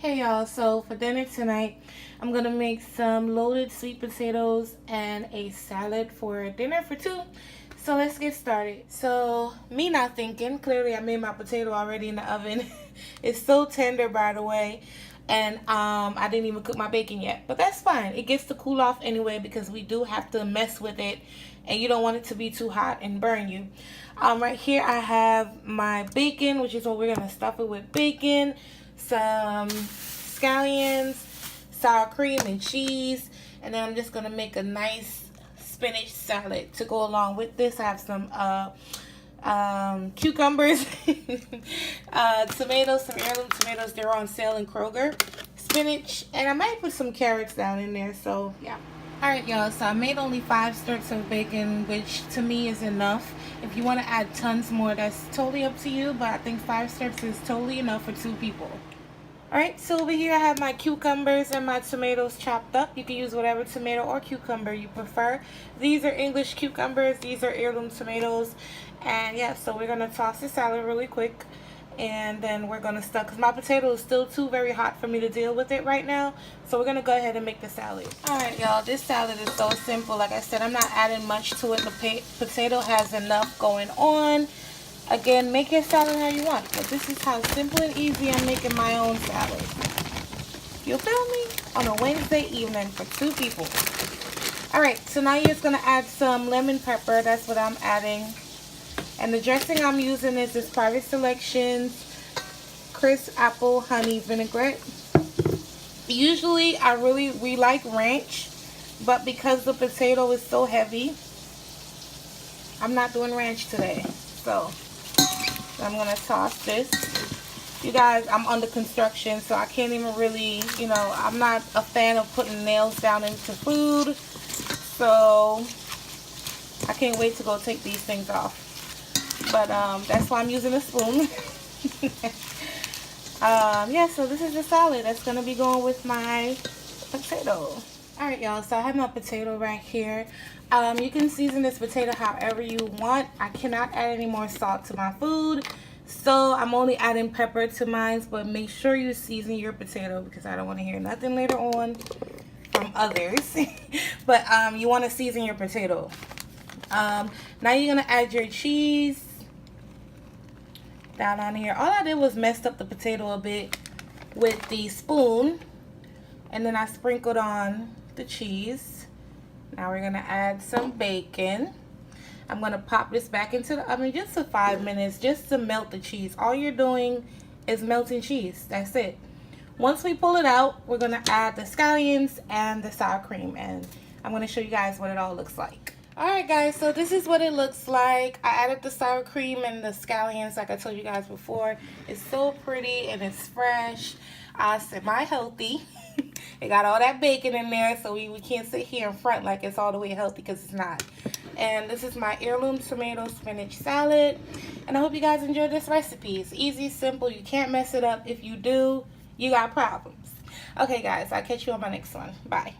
Hey y'all, so for dinner tonight, I'm gonna make some loaded sweet potatoes and a salad for dinner for two. So let's get started. So me not thinking, clearly I made my potato already in the oven. It's so tender, by the way. And I didn't even cook my bacon yet, but that's fine. It gets to cool off anyway because we do have to mess with it and you don't want it to be too hot and burn you. Right here I have my bacon, which is what we're gonna stuff it with: bacon, some scallions, sour cream, and cheese. And then I'm just gonna make a nice spinach salad to go along with this. I have some cucumbers, tomatoes, some heirloom tomatoes. They're on sale in Kroger. Spinach, and I might put some carrots down in there. So yeah. Alright y'all, so I made only 5 strips of bacon, which to me is enough. If you want to add tons more, that's totally up to you, but I think 5 strips is totally enough for 2 people. Alright, so over here I have my cucumbers and my tomatoes chopped up. You can use whatever tomato or cucumber you prefer. These are English cucumbers, these are heirloom tomatoes. And yeah, so we're going to toss the salad really quick. And then we're going to stuff, because my potato is still too very hot for me to deal with it right now. So we're going to go ahead and make the salad. Alright y'all, this salad is so simple. Like I said, I'm not adding much to it. The potato has enough going on. Again, make your salad how you want. But this is how simple and easy I'm making my own salad. You feel me? On a Wednesday evening for 2 people. Alright, so now you're just going to add some lemon pepper. That's what I'm adding. And the dressing I'm using is this Private Selections crisp apple honey vinaigrette. Usually we like ranch, but because the potato is so heavy, I'm not doing ranch today. So I'm gonna toss this. You guys, I'm under construction, so I can't even really, I'm not a fan of putting nails down into food. So I can't wait to go take these things off. But that's why I'm using a spoon. Yeah, so this is the salad that's going to be going with my potato. Alright y'all, so I have my potato right here. You can season this potato however you want. I cannot add any more salt to my food. So I'm only adding pepper to mine. But make sure you season your potato because I don't want to hear nothing later on from others. But you want to season your potato. Now you're going to add your cheese down on here. All I did was messed up the potato a bit with the spoon, and then I sprinkled on the cheese. Now we're gonna add some bacon. I'm gonna pop this back into the oven just for 5 minutes just to melt the cheese. All you're doing is melting cheese. That's it. Once we pull it out, we're gonna add the scallions and the sour cream, and I'm gonna show you guys what it all looks like. Alright guys, so this is what it looks like. I added the sour cream and the scallions like I told you guys before. It's so pretty and it's fresh. Semi-healthy. It got all that bacon in there, so we can't sit here in front like it's all the way healthy because it's not. And this is my heirloom tomato spinach salad. And I hope you guys enjoyed this recipe. It's easy, simple. You can't mess it up. If you do, you got problems. Okay guys, I'll catch you on my next one. Bye.